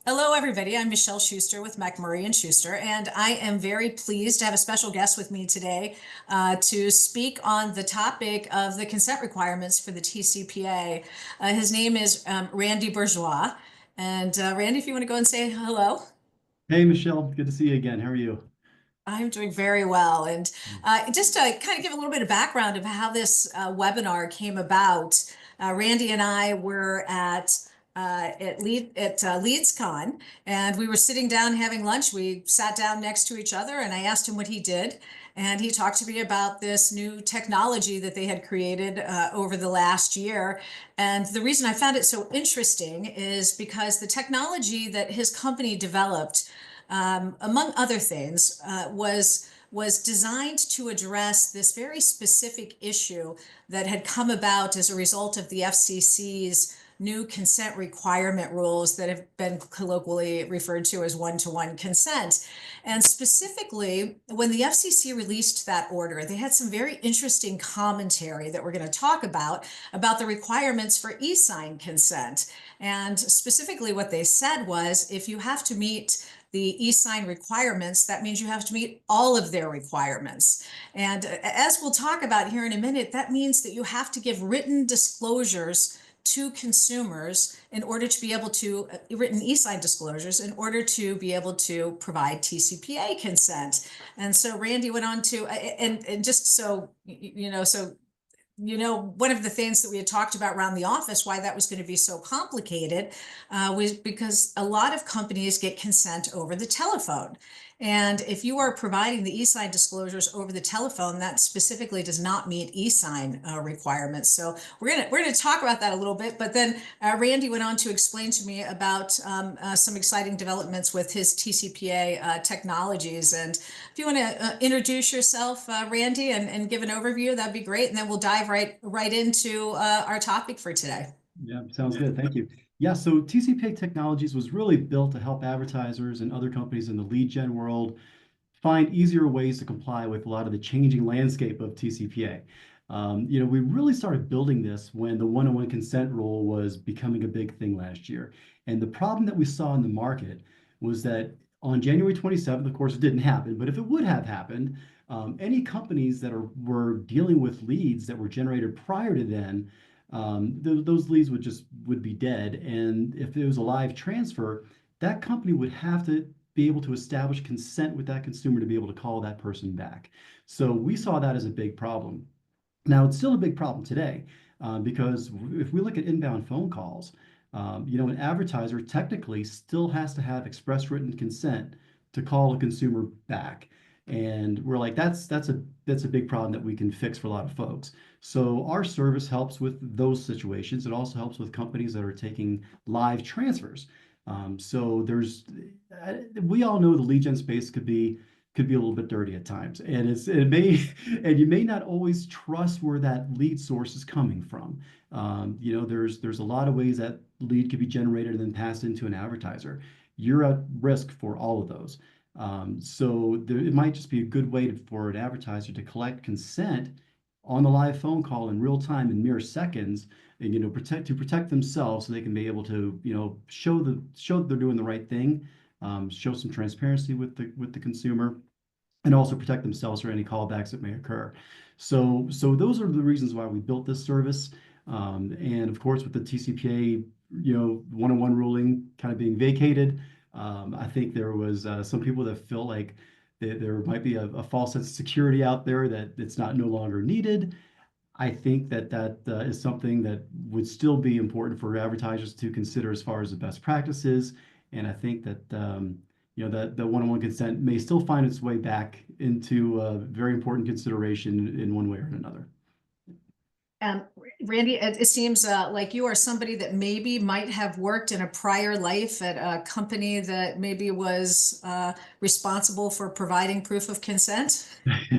Hello, everybody. I'm Michele Shuster with McMurray and Schuster, and I am very pleased to have a special guest with me today to speak on the topic of the consent requirements for the TCPA. His name is Randy Bourgeois. And Randy, if you want to go and say hello. Hey, Michelle, good to see you again. How are you? I'm doing very well. And just to kind of give a little bit of background of how this webinar came about, Randy and I were at LeadsCon, and we were sitting down having lunch. We sat down next to each other, and I asked him what he did, and he talked to me about this new technology that they had created over the last year. And the reason I found it so interesting is because the technology that his company developed, among other things, was designed to address this very specific issue that had come about as a result of the FCC's new consent requirement rules that have been colloquially referred to as one-to-one consent. And specifically, when the FCC released that order, they had some very interesting commentary that we're going to talk about the requirements for e-sign consent. And specifically, what they said was if you have to meet the e-sign requirements, that means you have to meet all of their requirements. And as we'll talk about here in a minute, that means that you have to give written disclosures to consumers in order to be able to written e-sign disclosures in order to be able to provide TCPA consent. And so Randy went on to, and just so one of the things that we had talked about around the office, why that was going to be so complicated, was because a lot of companies get consent over the telephone. And if you are providing the e-sign disclosures over the telephone, that specifically does not meet e-sign requirements. So we're gonna talk about that a little bit. But then Randy went on to explain to me about some exciting developments with his TCPA technologies. And if you want to introduce yourself, Randy, and give an overview, that'd be great. And then we'll dive right into our topic for today. Yeah, sounds good. Thank you. Yeah, so TCPA Technologies was really built to help advertisers and other companies in the lead gen world find easier ways to comply with a lot of the changing landscape of TCPA. We really started building this when the one-on-one consent rule was becoming a big thing last year. And the problem that we saw in the market was that on January 27th, of course, it didn't happen, but if it would have happened, any companies that were dealing with leads that were generated prior to then, those leads would be dead. And if it was a live transfer, that company would have to be able to establish consent with that consumer to be able to call that person back. So we saw that as a big problem. Now, it's still a big problem today because if we look at inbound phone calls, an advertiser technically still has to have express written consent to call a consumer back. And we're like, that's a big problem that we can fix for a lot of folks. So our service helps with those situations. It also helps with companies that are taking live transfers. We all know the lead gen space could be a little bit dirty at times, and and you may not always trust where that lead source is coming from. There's a lot of ways that lead could be generated and then passed into an advertiser. You're at risk for all of those. It might just be a good way for an advertiser to collect consent on the live phone call in real time in mere seconds, and protect themselves so they can be able to show that they're doing the right thing, show some transparency with the consumer, and also protect themselves for any callbacks that may occur. So those are the reasons why we built this service. And of course, with the TCPA, one-on-one ruling kind of being vacated, I think there was some people that feel like there might be a false sense of security out there that it's not no longer needed. I think that is something that would still be important for advertisers to consider as far as the best practices. And I think that that the one-on-one consent may still find its way back into a very important consideration in one way or another. Um, Randy, it seems like you are somebody that maybe might have worked in a prior life at a company that maybe was responsible for providing proof of consent.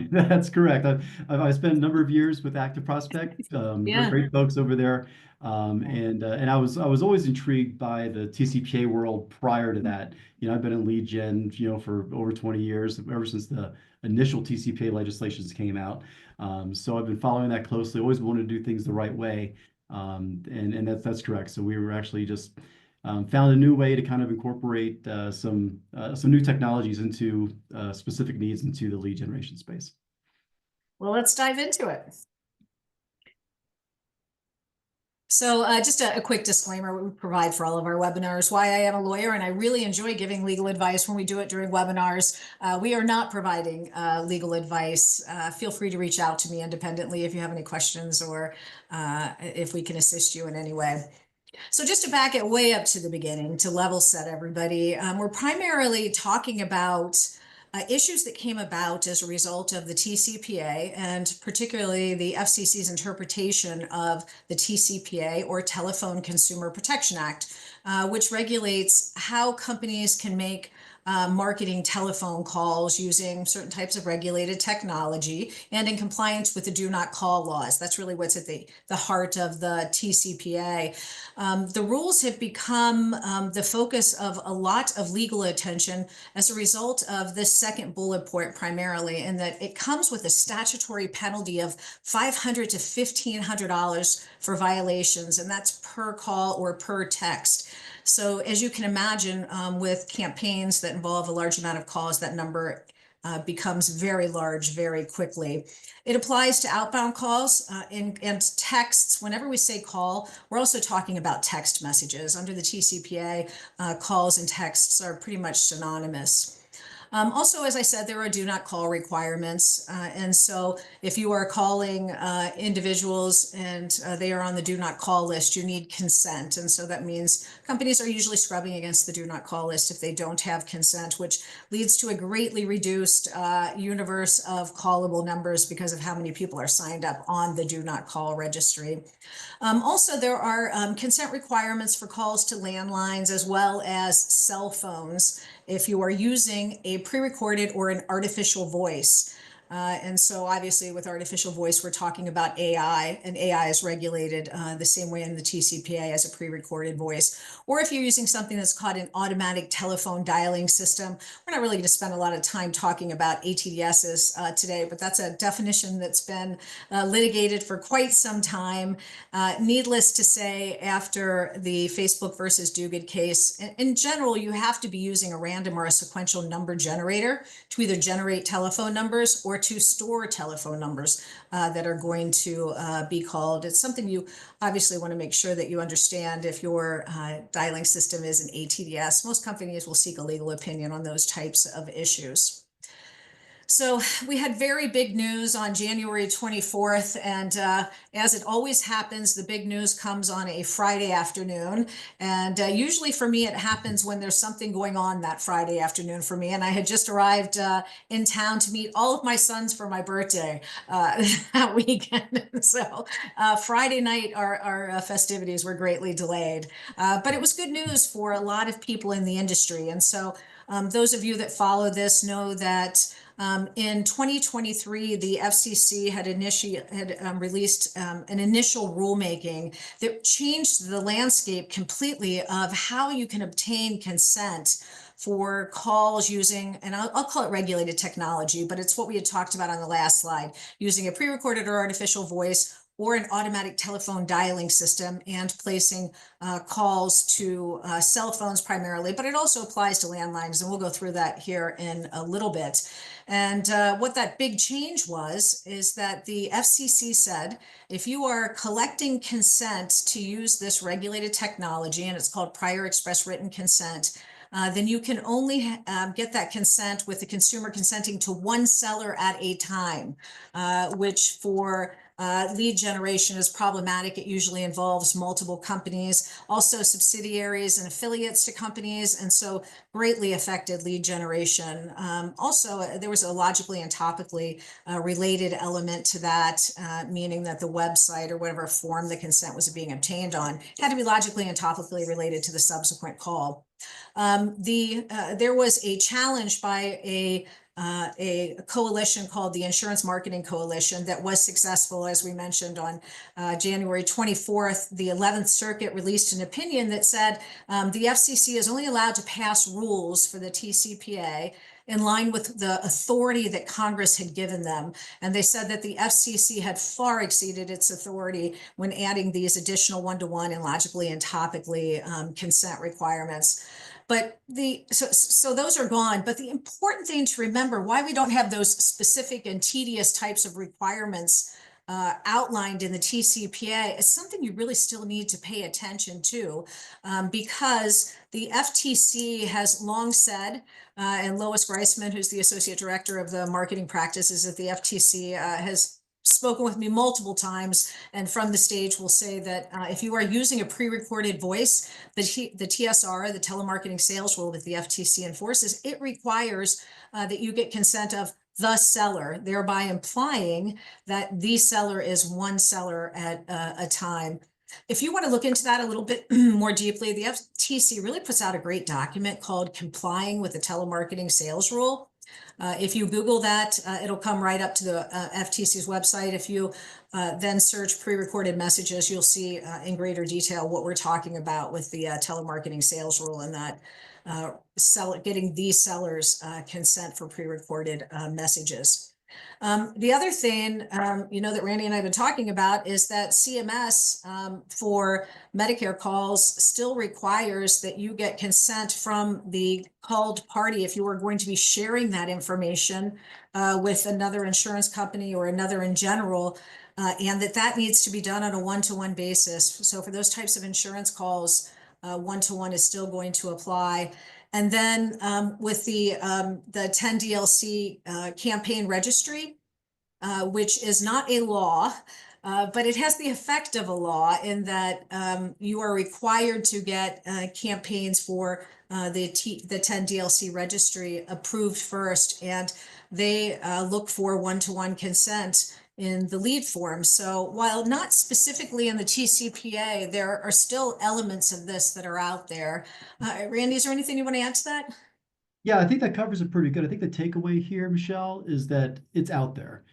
That's correct. I spent a number of years with Active Prospect, great, Yeah. great folks over there, and I was always intrigued by the TCPA world prior to that. I've been in lead gen, for over 20 years, ever since the initial TCPA legislations came out. So I've been following that closely. Always wanted to do things the right way, and that's correct. So we were actually just found a new way to kind of incorporate some new technologies into specific needs into the lead generation space. Well, let's dive into it. So just a quick disclaimer we provide for all of our webinars, why I am a lawyer and I really enjoy giving legal advice when we do it during webinars. We are not providing legal advice. Feel free to reach out to me independently if you have any questions or if we can assist you in any way. So just to back it way up to the beginning, to level set everybody, we're primarily talking about issues that came about as a result of the TCPA and particularly the FCC's interpretation of the TCPA, or Telephone Consumer Protection Act, which regulates how companies can make marketing telephone calls using certain types of regulated technology and in compliance with the do not call laws. That's really what's at the heart of the TCPA. The rules have become the focus of a lot of legal attention as a result of this second bullet point primarily, in that it comes with a statutory penalty of $500 to $1,500 for violations, and that's per call or per text. So as you can imagine, with campaigns that involve a large amount of calls, that number becomes very large very quickly. It applies to outbound calls and texts. Whenever we say call, we're also talking about text messages. Under the TCPA, calls and texts are pretty much synonymous. Also, as I said, there are do not call requirements. And so if you are calling individuals and they are on the do not call list, you need consent. And so that means companies are usually scrubbing against the do not call list if they don't have consent, which leads to a greatly reduced universe of callable numbers because of how many people are signed up on the do not call registry. Also, there are consent requirements for calls to landlines as well as cell phones if you are using a pre-recorded or an artificial voice. And so obviously with artificial voice, we're talking about AI, and AI is regulated the same way in the TCPA as a pre-recorded voice. Or if you're using something that's called an automatic telephone dialing system. We're not really going to spend a lot of time talking about ATDSs today, but that's a definition that's been litigated for quite some time. Needless to say, after the Facebook versus Duguid case, in general, you have to be using a random or a sequential number generator to either generate telephone numbers or to store telephone numbers that are going to be called. It's something you obviously want to make sure that you understand if your dialing system is an ATDS. Most companies will seek a legal opinion on those types of issues. So we had very big news on January 24th, and as it always happens, the big news comes on a Friday afternoon, and usually for me it happens when there's something going on that Friday afternoon for me, and I had just arrived in town to meet all of my sons for my birthday that weekend. So Friday night our festivities were greatly delayed, but it was good news for a lot of people in the industry. And so those of you that follow this know that in 2023, the FCC had released an initial rulemaking that changed the landscape completely of how you can obtain consent for calls using, and I'll call it regulated technology, but it's what we had talked about on the last slide, using a pre-recorded or artificial voice or an automatic telephone dialing system, and placing calls to cell phones primarily, but it also applies to landlines, and we'll go through that here in a little bit. And what that big change was is that the FCC said, if you are collecting consent to use this regulated technology, and it's called prior express written consent, then you can only get that consent with the consumer consenting to one seller at a time, which for lead generation is problematic. It usually involves multiple companies, also subsidiaries and affiliates to companies, and so greatly affected lead generation. Also, there was a logically and topically related element to that, meaning that the website or whatever form the consent was being obtained on had to be logically and topically related to the subsequent call. There was a challenge by a coalition called the Insurance Marketing Coalition that was successful. As we mentioned, on January 24th, the 11th Circuit released an opinion that said the FCC is only allowed to pass rules for the TCPA in line with the authority that Congress had given them. And they said that the FCC had far exceeded its authority when adding these additional one-to-one and logically and topically consent requirements. But so those are gone. But the important thing to remember, why we don't have those specific and tedious types of requirements outlined in the TCPA, is something you really still need to pay attention to, because the FTC has long said, and Lois Greisman, who's the Associate Director of the Marketing Practices at the FTC, has spoken with me multiple times, and from the stage will say that if you are using a pre-recorded voice, the TSR, the telemarketing sales rule that the FTC enforces, it requires that you get consent of the seller, thereby implying that the seller is one seller at a time. If you want to look into that a little bit more deeply, the FTC really puts out a great document called Complying with the Telemarketing Sales Rule. If you Google that, it'll come right up to the FTC's website. If you then search pre-recorded messages, you'll see in greater detail what we're talking about with the telemarketing sales rule, and that getting these sellers consent for pre-recorded messages. The other thing, that Randy and I have been talking about is that CMS for Medicare calls still requires that you get consent from the called party if you are going to be sharing that information with another insurance company or another in general, and that needs to be done on a one-to-one basis. So for those types of insurance calls, one-to-one is still going to apply. And then with the 10 DLC campaign registry, which is not a law, but it has the effect of a law in that you are required to get campaigns for the 10 DLC registry approved first, and they look for one-to-one consent in the lead form. So while not specifically in the TCPA, there are still elements of this that are out there. Randy, is there anything you want to add to that? Yeah, I think that covers it pretty good. I think the takeaway here, Michelle, is that it's out there.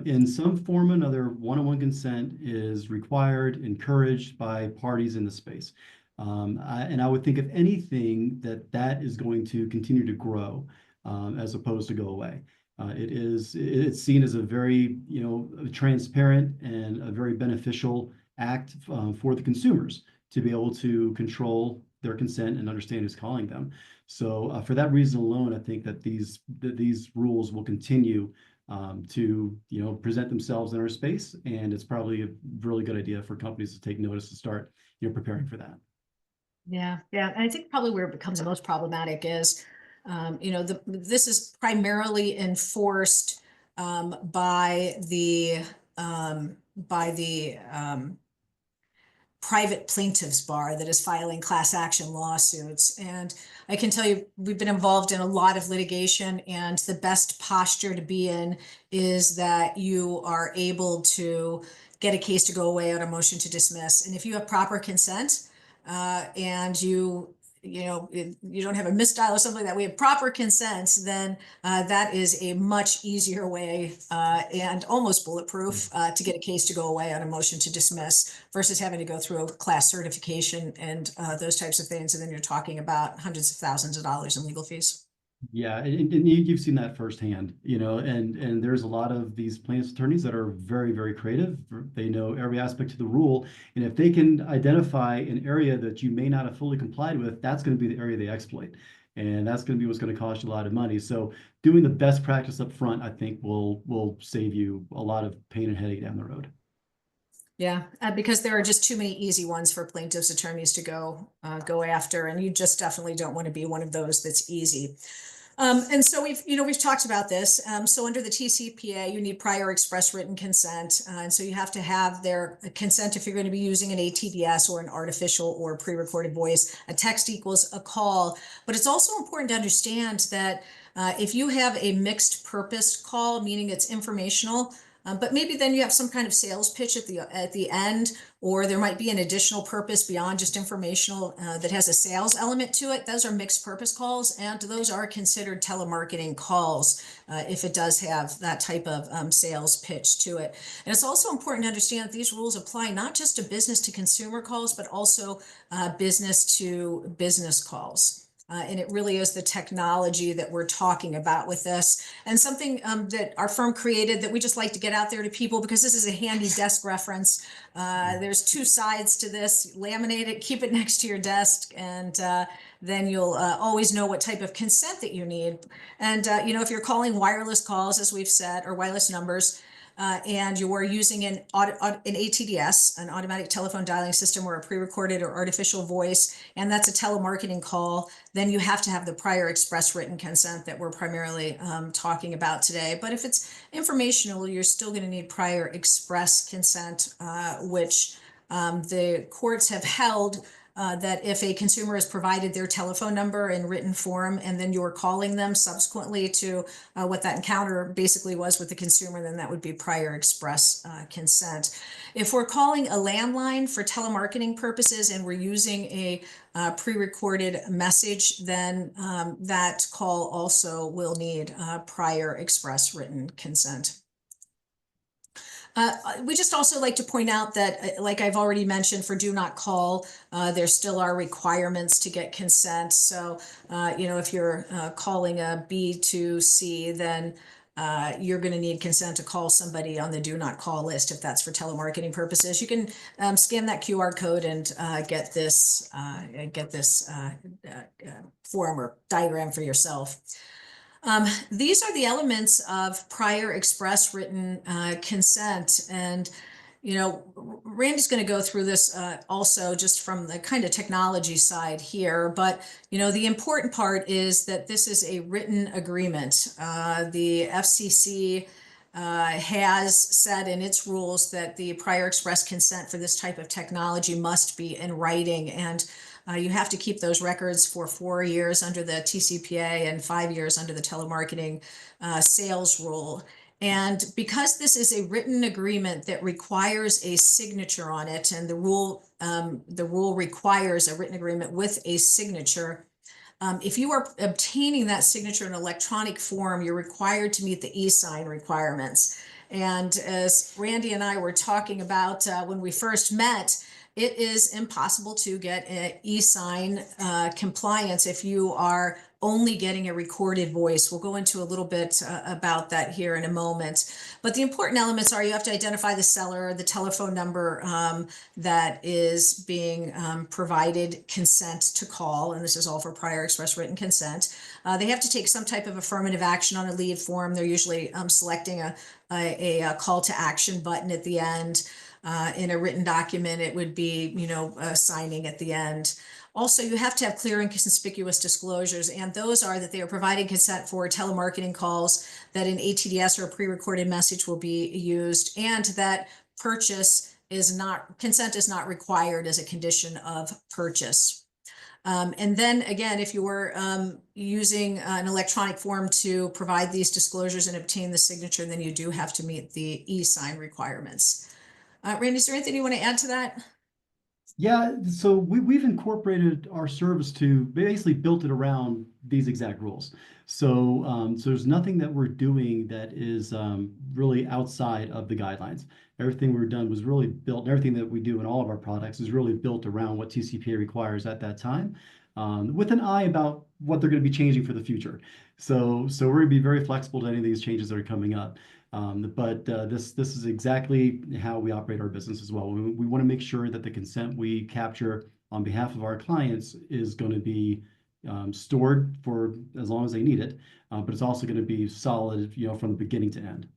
In some form or another, one-on-one consent is required, encouraged by parties in the space. And I would think if anything, that is going to continue to grow as opposed to go away. It's seen as a very, transparent and a very beneficial act for the consumers to be able to control their consent and understand who's calling them. So for that reason alone, I think that these rules will continue to present themselves in our space, and it's probably a really good idea for companies to take notice and start preparing for that. Yeah, yeah. And I think probably where it becomes the most problematic is, this is primarily enforced by the private plaintiffs bar that is filing class action lawsuits. And I can tell you, we've been involved in a lot of litigation, and the best posture to be in is that you are able to get a case to go away on a motion to dismiss. And if you have proper consent, and you don't have a misdial or something like that, we have proper consent, then that is a much easier way and almost bulletproof to get a case to go away on a motion to dismiss versus having to go through a class certification and those types of things. And then you're talking about hundreds of thousands of dollars in legal fees. Yeah, and you've seen that firsthand, and there's a lot of these plaintiffs' attorneys that are very, very creative. They know every aspect of the rule, and if they can identify an area that you may not have fully complied with, that's going to be the area they exploit, and that's going to be what's going to cost you a lot of money. So doing the best practice up front, I think, will save you a lot of pain and headache down the road. Yeah, because there are just too many easy ones for plaintiffs' attorneys to go after, and you just definitely don't want to be one of those that's easy. And so we've talked about this. So under the TCPA, you need prior express written consent. And so you have to have their consent if you're going to be using an ATDS or an artificial or pre-recorded voice. A text equals a call. But it's also important to understand that if you have a mixed purpose call, meaning it's informational, but maybe then you have some kind of sales pitch at the end, or there might be an additional purpose beyond just informational that has a sales element to it. Those are mixed purpose calls, and those are considered telemarketing calls if it does have that type of sales pitch to it. And it's also important to understand that these rules apply not just to business to consumer calls, but also business to business calls. And it really is the technology that we're talking about with this, and something that our firm created that we just like to get out there to people, because this is a handy desk reference. There's two sides to this. Laminate it, keep it next to your desk, and then you'll always know what type of consent that you need. And if you're calling wireless calls, as we've said, or wireless numbers, and you are using an ATDS, an automatic telephone dialing system, or a pre-recorded or artificial voice, and that's a telemarketing call, then you have to have the prior express written consent that we're primarily talking about today. But if it's informational, you're still going to need prior express consent, which the courts have held that if a consumer has provided their telephone number in written form, and then you're calling them subsequently to what that encounter basically was with the consumer, then that would be prior express consent. If we're calling a landline for telemarketing purposes and we're using a pre-recorded message, then that call also will need prior express written consent. We just also like to point out that, like I've already mentioned, for do not call, there still are requirements to get consent. So, if you're calling a B2C, then you're going to need consent to call somebody on the do not call list if that's for telemarketing purposes. You can scan that QR code and get this form or diagram for yourself. These are the elements of prior express written consent. And, Randy's going to go through this also just from the kind of technology side here. But, the important part is that this is a written agreement. The FCC has said in its rules that the prior express consent for this type of technology must be in writing. And you have to keep those records for 4 years under the TCPA and 5 years under the telemarketing sales rule. And because this is a written agreement that requires a signature on it, and the rule requires a written agreement with a signature, if you are obtaining that signature in electronic form, you're required to meet the e-sign requirements. And as Randy and I were talking about when we first met, it is impossible to get an e-sign compliance if you are only getting a recorded voice. We'll go into a little bit about that here in a moment. But the important elements are you have to identify the seller, the telephone number that is being provided consent to call, and this is all for prior express written consent. They have to take some type of affirmative action on a lead form. They're usually selecting a call to action button at the end. In a written document, it would be, signing at the end. Also, you have to have clear and conspicuous disclosures, and those are that they are providing consent for telemarketing calls, that an ATDS or a pre-recorded message will be used, and that consent is not required as a condition of purchase. And then again, if you were using an electronic form to provide these disclosures and obtain the signature, then you do have to meet the e-sign requirements. Randy, is there anything you want to add to that? Yeah, so we've incorporated our service to basically built it around these exact rules. So there's nothing that we're doing that is really outside of the guidelines. Everything we've done was really built, and everything that we do in all of our products is really built around what TCPA requires at that time, with an eye about what they're going to be changing for the future. So we're going to be very flexible to any of these changes that are coming up. But this is exactly how we operate our business as well. We want to make sure that the consent we capture on behalf of our clients is going to be stored for as long as they need it, but it's also going to be solid, from the beginning to end.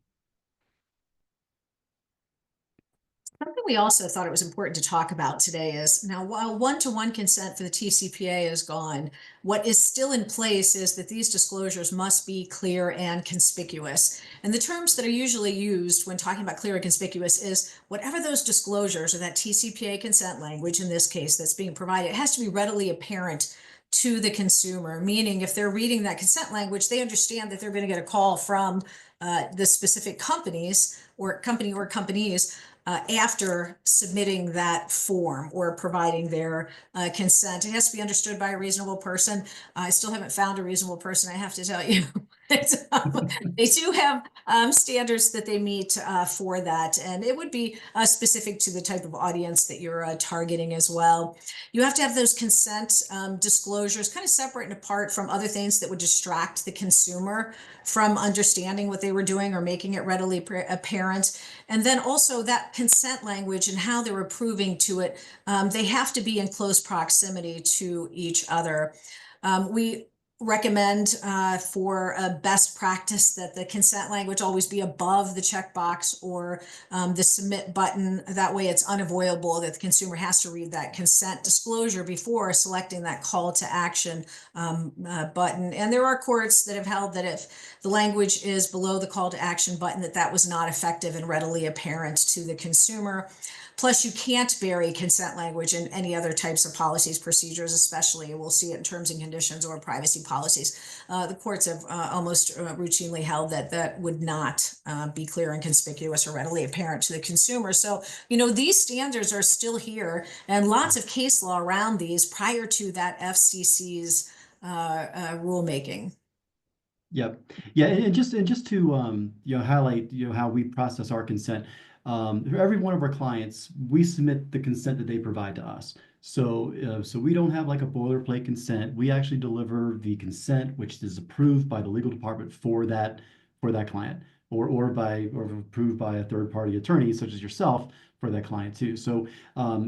Something we also thought it was important to talk about today is, now while one-to-one consent for the TCPA is gone, what is still in place is that these disclosures must be clear and conspicuous. And the terms that are usually used when talking about clear and conspicuous is whatever those disclosures or that TCPA consent language, in this case, that's being provided, it has to be readily apparent to the consumer, meaning if they're reading that consent language, they understand that they're going to get a call from the specific companies or companies after submitting that form or providing their consent. It has to be understood by a reasonable person. I still haven't found a reasonable person, I have to tell you. They do have standards that they meet for that. And it would be specific to the type of audience that you're targeting as well. You have to have those consent disclosures kind of separate and apart from other things that would distract the consumer from understanding what they were doing or making it readily apparent. And then also that consent language and how they're approving to it, they have to be in close proximity to each other. We recommend for a best practice that the consent language always be above the checkbox or the submit button. That way it's unavoidable that the consumer has to read that consent disclosure before selecting that call to action button. And there are courts that have held that if the language is below the call to action button, that was not effective and readily apparent to the consumer. Plus, you can't bury consent language in any other types of policies, procedures, especially we'll see it in terms and conditions or privacy policies. The courts have almost routinely held that that would not be clear and conspicuous or readily apparent to the consumer. So, these standards are still here and lots of case law around these prior to that FCC's rulemaking. Yep. Yeah, and just to highlight how we process our consent. For every one of our clients, we submit the consent that they provide to us. So we don't have like a boilerplate consent. We actually deliver the consent, which is approved by the legal department for that client, or approved by a third party attorney such as yourself for that client too. So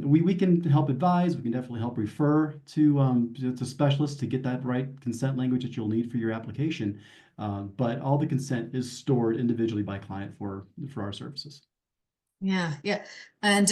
we can help advise. We can definitely help refer to specialists to get that right consent language that you'll need for your application. But all the consent is stored individually by client for our services. Yeah, yeah. And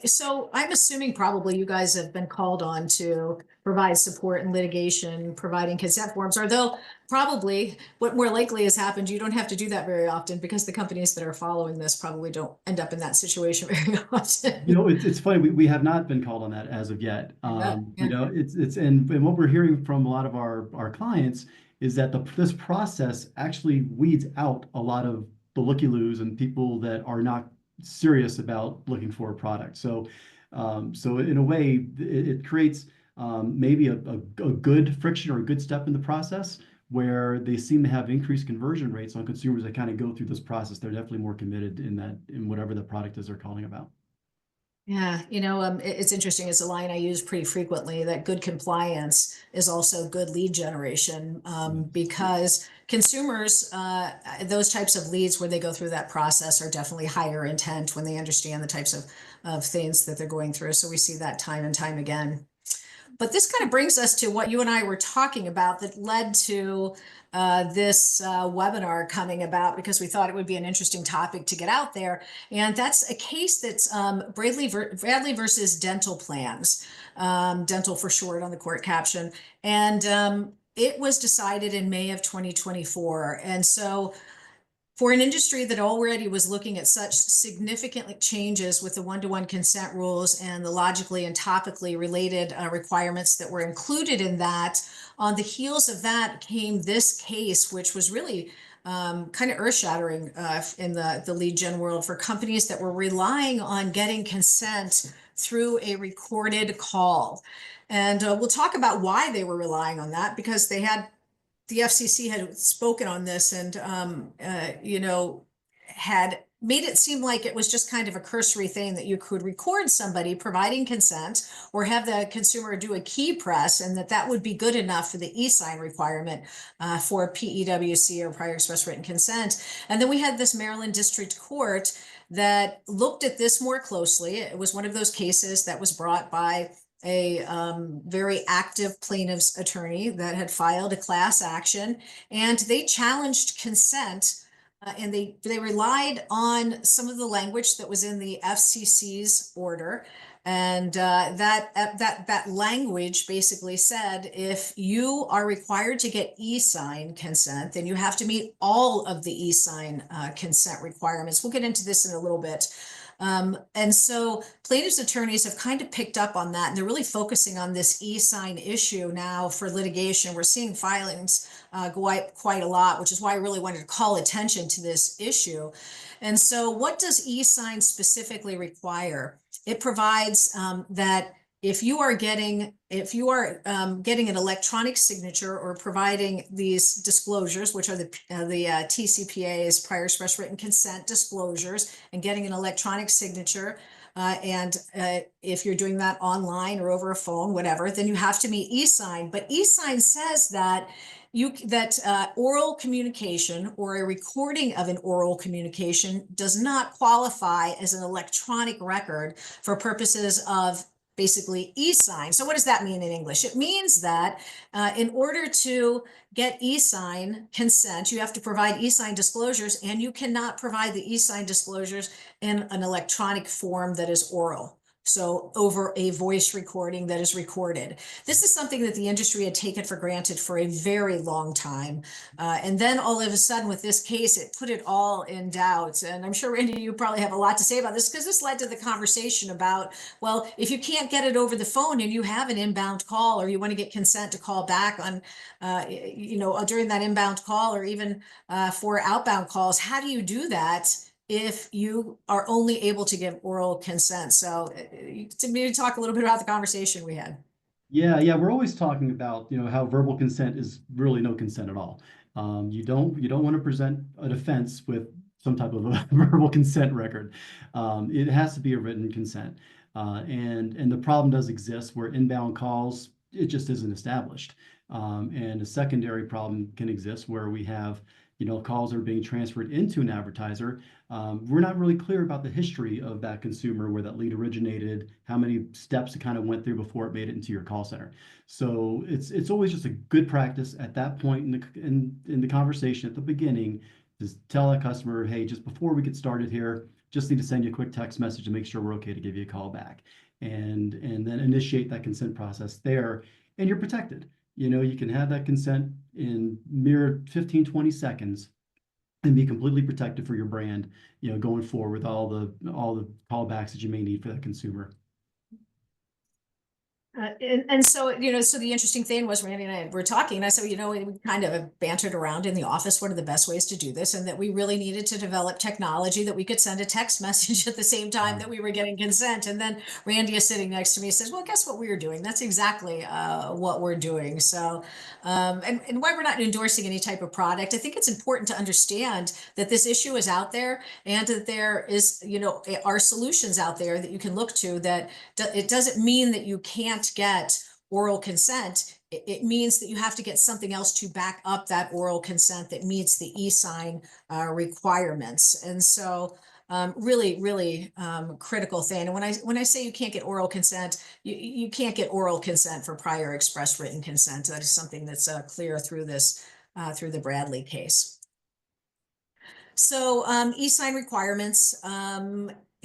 so I'm assuming probably you guys have been called on to provide support in litigation, providing consent forms, although probably what more likely has happened, you don't have to do that very often because the companies that are following this probably don't end up in that situation very often. It's funny, we have not been called on that as of yet. Yeah. And what we're hearing from a lot of our clients is that this process actually weeds out a lot of the looky-loos and people that are not serious about looking for a product. So in a way, it creates maybe a good friction or a good step in the process where they seem to have increased conversion rates on consumers that kind of go through this process. They're definitely more committed in whatever the product is they're calling about. Yeah, it's interesting. It's a line I use pretty frequently that good compliance is also good lead generation because consumers, those types of leads where they go through that process are definitely higher intent when they understand the types of things that they're going through. So we see that time and time again. But this kind of brings us to what you and I were talking about that led to this webinar coming about because we thought it would be an interesting topic to get out there. And that's a case that's Bradley versus Dental Plans, dental for short on the court caption. And it was decided in May of 2024. And so for an industry that already was looking at such significant changes with the one-to-one consent rules and the logically and topically related requirements that were included in that, on the heels of that came this case, which was really kind of earth-shattering in the lead gen world for companies that were relying on getting consent through a recorded call. And we'll talk about why they were relying on that because the FCC had spoken on this and, had made it seem like it was just kind of a cursory thing that you could record somebody providing consent or have the consumer do a key press and that would be good enough for the e-sign requirement for PEWC or prior express written consent. And then we had this Maryland District Court that looked at this more closely. It was one of those cases that was brought by a very active plaintiff's attorney that had filed a class action, and they challenged consent, and they relied on some of the language that was in the FCC's order, and that language basically said if you are required to get e-sign consent, then you have to meet all of the e-sign consent requirements. We'll get into this in a little bit. And so plaintiffs' attorneys have kind of picked up on that, and they're really focusing on this e-sign issue now for litigation. We're seeing filings go up quite a lot, which is why I really wanted to call attention to this issue. And so what does e-sign specifically require? It provides that if you are getting an electronic signature or providing these disclosures, which are the TCPA's prior express written consent disclosures, and getting an electronic signature, and if you're doing that online or over a phone, whatever, then you have to meet e-sign. But e-sign says that oral communication or a recording of an oral communication does not qualify as an electronic record for purposes of basically e-sign. So what does that mean in English? It means that in order to get e-sign consent, you have to provide e-sign disclosures, and you cannot provide the e-sign disclosures in an electronic form that is oral. So over a voice recording that is recorded. This is something that the industry had taken for granted for a very long time. And then all of a sudden with this case, it put it all in doubt. And I'm sure, Randy, you probably have a lot to say about this, because this led to the conversation about, well, if you can't get it over the phone and you have an inbound call, or you want to get consent to call back on, during that inbound call, or even for outbound calls, how do you do that if you are only able to give oral consent? So to maybe talk a little bit about the conversation we had. Yeah, we're always talking about, how verbal consent is really no consent at all. You don't want to present a defense with some type of a verbal consent record. It has to be a written consent. And the problem does exist where inbound calls, it just isn't established. And a secondary problem can exist where we have, calls that are being transferred into an advertiser. We're not really clear about the history of that consumer, where that lead originated, how many steps it kind of went through before it made it into your call center. So it's always just a good practice at that point in the conversation at the beginning, to tell a customer, hey, just before we get started here, just need to send you a quick text message to make sure we're okay to give you a call back, and then initiate that consent process there, and you're protected. You can have that consent in mere 15, 20 seconds and be completely protected for your brand, going forward with all the callbacks that you may need for that consumer. And so, so the interesting thing was, Randy and I were talking, and I said, we kind of bantered around in the office, what are the best ways to do this? And that we really needed to develop technology that we could send a text message at the same time that we were getting consent. And then Randy is sitting next to me, says, well, guess what we were doing? That's exactly what we're doing. So, and why we're not endorsing any type of product, I think it's important to understand that this issue is out there, and that there is, are solutions out there that you can look to. That it doesn't mean that you can't get oral consent. It means that you have to get something else to back up that oral consent that meets the e-sign requirements. And so really critical thing. And when I say you can't get oral consent, you can't get oral consent for prior express written consent. That is something that's clear through through the Bradley case. So e-sign requirements,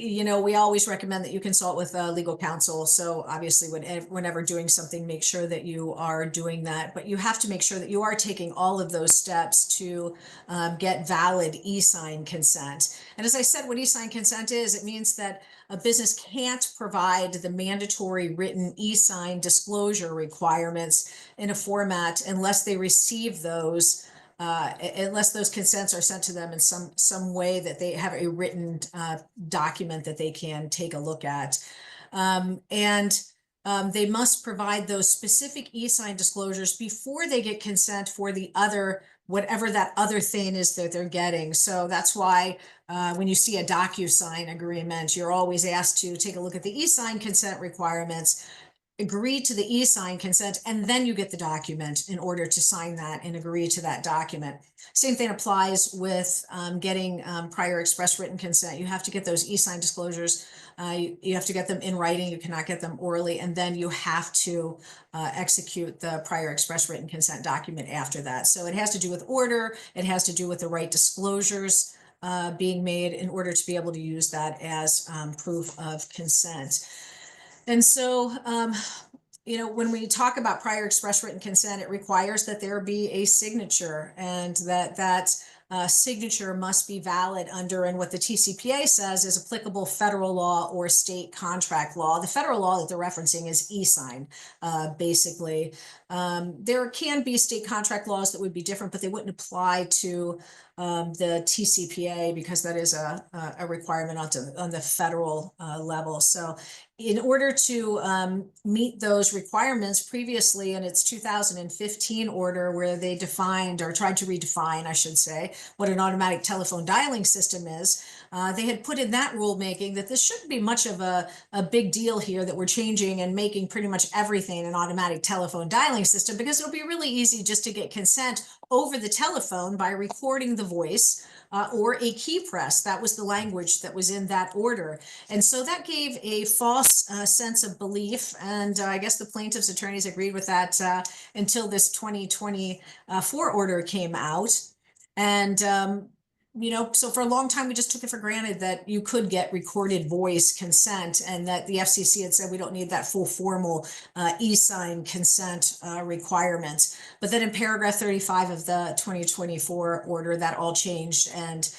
we always recommend that you consult with legal counsel. So obviously whenever doing something, make sure that you are doing that, but you have to make sure that you are taking all of those steps to get valid e-sign consent. And as I said, what e-sign consent is, it means that a business can't provide the mandatory written e-sign disclosure requirements in a format unless they receive those unless those consents are sent to them in some way that they have a written document that they can take a look at. They must provide those specific e-sign disclosures before they get consent for the other, whatever that other thing is that they're getting. So that's why when you see a DocuSign agreement, you're always asked to take a look at the e-sign consent requirements, agree to the e-sign consent, and then you get the document in order to sign that and agree to that document. Same thing applies with getting prior express written consent. You have to get those e-sign disclosures. You have to get them in writing. You cannot get them orally. And then you have to execute the prior express written consent document after that. So it has to do with order. It has to do with the right disclosures being made in order to be able to use that as proof of consent. And so, when we talk about prior express written consent, it requires that there be a signature, and that signature must be valid under, and what the TCPA says is applicable federal law or state contract law. The federal law that they're referencing is e-sign, basically. There can be state contract laws that would be different, but they wouldn't apply to the TCPA because that is a requirement on the federal level. So in order to meet those requirements previously in its 2015 order, where they defined or tried to redefine, I should say, what an automatic telephone dialing system is, they had put in that rulemaking that this shouldn't be much of a big deal here, that we're changing and making pretty much everything an automatic telephone dialing system, because it'll be really easy just to get consent over the telephone by recording the voice or a key press. That was the language that was in that order. And so that gave a false sense of belief. And I guess the plaintiff's attorneys agreed with that until this 2024 order came out. And so for a long time, we just took it for granted that you could get recorded voice consent, and that the FCC had said we don't need that full formal e-sign consent requirements. But then in paragraph 35 of the 2024 order, that all changed. And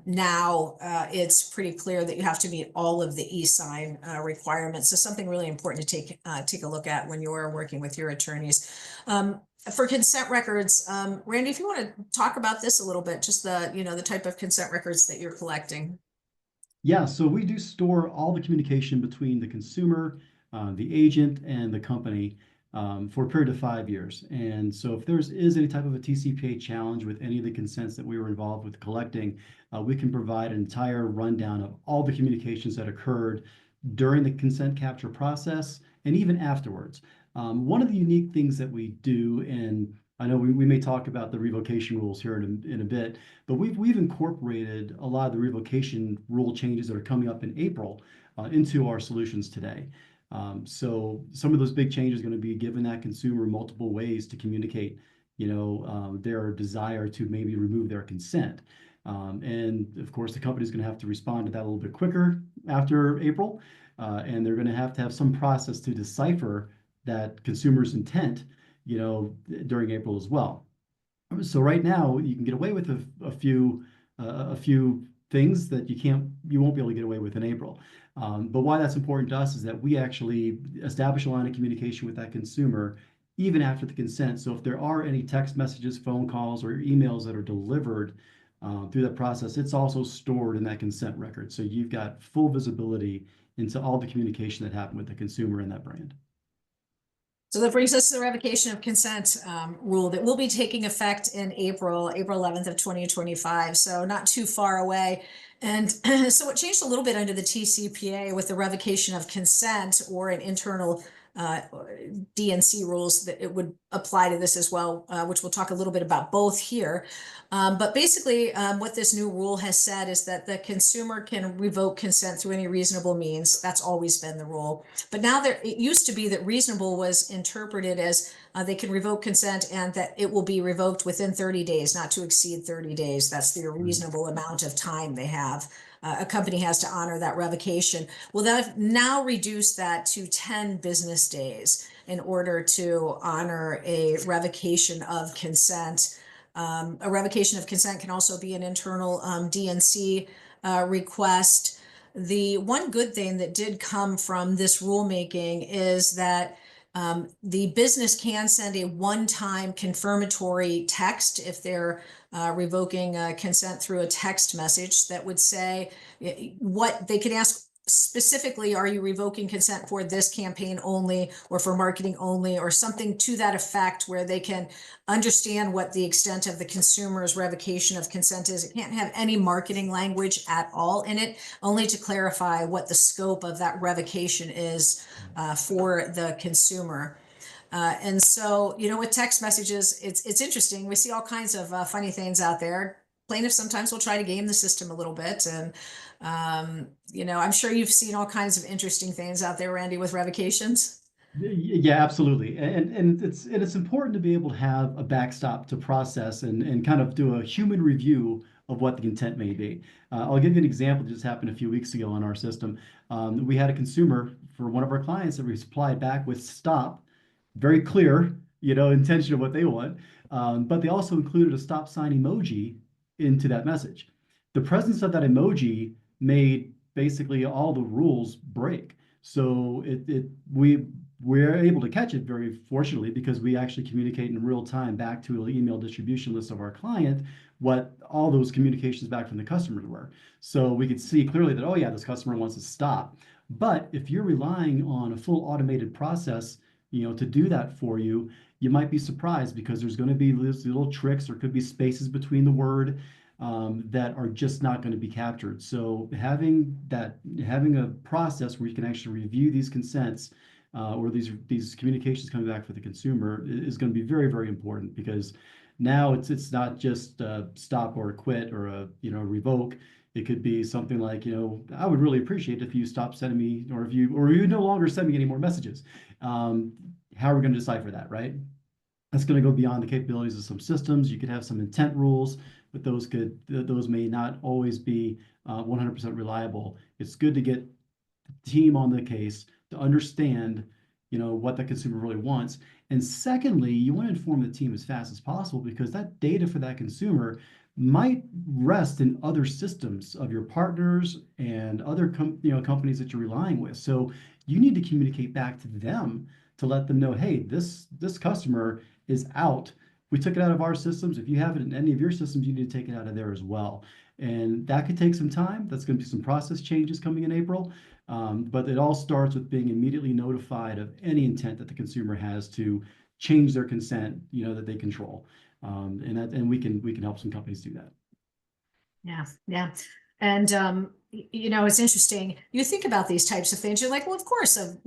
now it's pretty clear that you have to meet all of the e-sign requirements. So something really important to take a look at when you're working with your attorneys. For consent records, Randy, if you want to talk about this a little bit, just the type of consent records that you're collecting. Yeah, so we do store all the communication between the consumer, the agent, and the company for a period of 5 years. And so if is any type of a TCPA challenge with any of the consents that we were involved with collecting, we can provide an entire rundown of all the communications that occurred during the consent capture process and even afterwards. One of the unique things that we do, and I know we may talk about the revocation rules here in a bit, but we've incorporated a lot of the revocation rule changes that are coming up in April into our solutions today. So some of those big changes are going to be giving that consumer multiple ways to communicate, their desire to maybe remove their consent. And of course, the company is going to have to respond to that a little bit quicker after April, and they're going to have some process to decipher that consumer's intent, during April as well. So right now, you can get away with a few things that you won't be able to get away with in April. But why that's important to us is that we actually establish a line of communication with that consumer even after the consent. So if there are any text messages, phone calls, or emails that are delivered through that process, it's also stored in that consent record. So you've got full visibility into all the communication that happened with the consumer and that brand. So that brings us to the revocation of consent rule that will be taking effect in April 11th of 2025. So not too far away. And so it changed a little bit under the TCPA with the revocation of consent, or an internal DNC rules, that it would apply to this as well, which we'll talk a little bit about both here. But basically, what this new rule has said is that the consumer can revoke consent through any reasonable means. That's always been the rule. But now it used to be that reasonable was interpreted as they can revoke consent and that it will be revoked within 30 days, not to exceed 30 days. That's the reasonable amount of time they have. A company has to honor that revocation. Well, they've now reduced that to 10 business days in order to honor a revocation of consent. A revocation of consent can also be an internal DNC request. The one good thing that did come from this rulemaking is that the business can send a one-time confirmatory text if they're revoking consent through a text message that would say what they can ask specifically: are you revoking consent for this campaign only, or for marketing only, or something to that effect, where they can understand what the extent of the consumer's revocation of consent is. It can't have any marketing language at all in it, only to clarify what the scope of that revocation is for the consumer. And so, with text messages, it's interesting. We see all kinds of funny things out there. Plaintiffs sometimes will try to game the system a little bit. And, I'm sure you've seen all kinds of interesting things out there, Randy, with revocations. Yeah, absolutely. And it's important to be able to have a backstop to process and kind of do a human review of what the intent may be. I'll give you an example that just happened a few weeks ago on our system. We had a consumer for one of our clients that replied back with stop, very clear, intention of what they want. But they also included a stop sign emoji into that message. The presence of that emoji made basically all the rules break. So we're able to catch it very fortunately because we actually communicate in real time back to an email distribution list of our client what all those communications back from the customers were. So we could see clearly that, oh yeah, this customer wants to stop. But if you're relying on a full automated process, to do that for you, you might be surprised because there's going to be these little tricks, or could be spaces between the word that are just not going to be captured. So having a process where you can actually review these consents or these communications coming back for the consumer is going to be very, very important, because now it's not just a stop or a quit or a revoke. It could be something like, I would really appreciate if you stop sending me, or you no longer send me any more messages. How are we going to decipher that, right? That's going to go beyond the capabilities of some systems. You could have some intent rules, but those may not always be 100% reliable. It's good to get the team on the case to understand, what the consumer really wants. And secondly, you want to inform the team as fast as possible, because that data for that consumer might rest in other systems of your partners and other companies that you're relying with. So you need to communicate back to them to let them know, hey, this customer is out. We took it out of our systems. If you have it in any of your systems, you need to take it out of there as well. And that could take some time. That's going to be some process changes coming in April. But it all starts with being immediately notified of any intent that the consumer has to change their consent, that they control. And we can help some companies do that. Yeah, yeah. And it's interesting. You think about these types of things, you're like, well, of course, a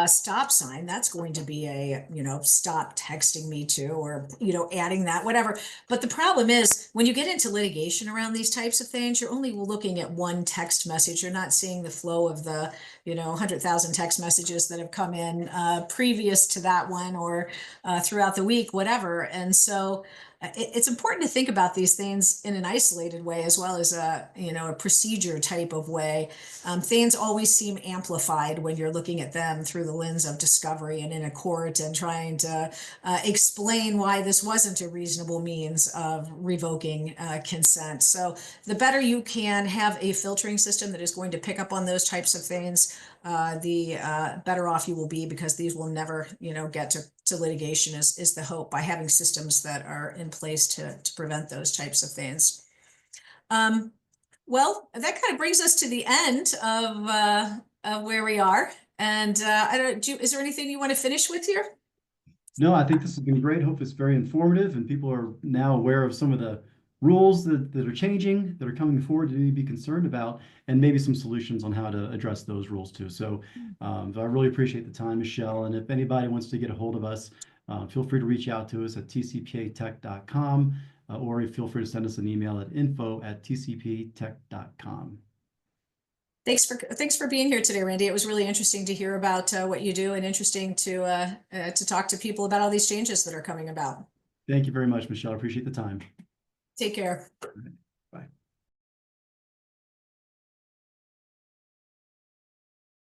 stop sign, that's going to be a, stop texting me to, or, adding that, whatever. But the problem is, when you get into litigation around these types of things, you're only looking at one text message. You're not seeing the flow of the, 100,000 text messages that have come in previous to that one, or throughout the week, whatever. And so it's important to think about these things in an isolated way, as well as a procedure type of way. Things always seem amplified when you're looking at them through the lens of discovery and in a court, and trying to explain why this wasn't a reasonable means of revoking consent. So the better you can have a filtering system that is going to pick up on those types of things, the better off you will be, because these will never, get to litigation, is the hope, by having systems that are in place to prevent those types of things. Well, that kind of brings us to the end of where we are. And is there anything you want to finish with here? No, I think this has been great. Hope it's very informative, and people are now aware of some of the rules that are changing, that are coming forward, to be concerned about, and maybe some solutions on how to address those rules too. So I really appreciate the time, Michele. And if anybody wants to get a hold of us, feel free to reach out to us at tcpatech.com, or feel free to send us an email at info@tcpatech.com. Thanks for being here today, Randy. It was really interesting to hear about what you do, and interesting to talk to people about all these changes that are coming about. Thank you very much, Michele. I appreciate the time. Take care.